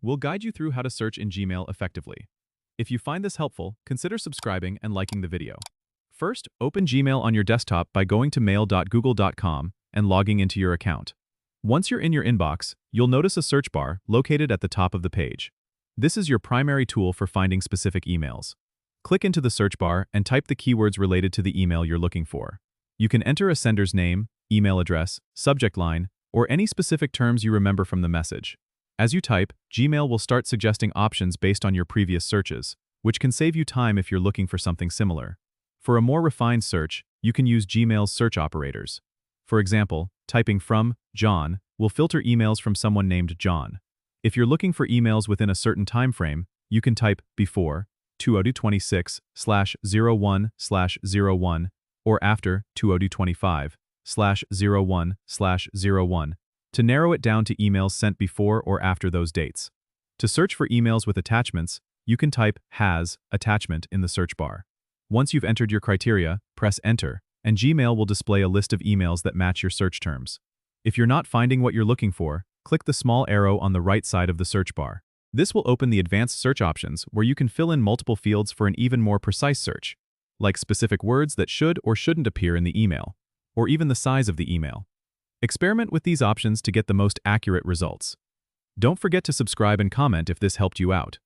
We'll guide you through how to search in Gmail effectively. If you find this helpful, consider subscribing and liking the video. First, open Gmail on your desktop by going to mail.google.com and logging into your account. Once you're in your inbox, you'll notice a search bar located at the top of the page. This is your primary tool for finding specific emails. Click into the search bar and type the keywords related to the email you're looking for. You can enter a sender's name, email address, subject line, or any specific terms you remember from the message. As you type, Gmail will start suggesting options based on your previous searches, which can save you time if you're looking for something similar. For a more refined search, you can use Gmail's search operators. For example, typing from John will filter emails from someone named John. If you're looking for emails within a certain time frame, you can type before 2026/01/01 or after 2025/01/01 to narrow it down to emails sent before or after those dates. To search for emails with attachments, you can type has attachment in the search bar. Once you've entered your criteria, press enter, and Gmail will display a list of emails that match your search terms. If you're not finding what you're looking for, click the small arrow on the right side of the search bar. This will open the advanced search options where you can fill in multiple fields for an even more precise search, like specific words that should or shouldn't appear in the email, or even the size of the email. Experiment with these options to get the most accurate results. Don't forget to subscribe and comment if this helped you out.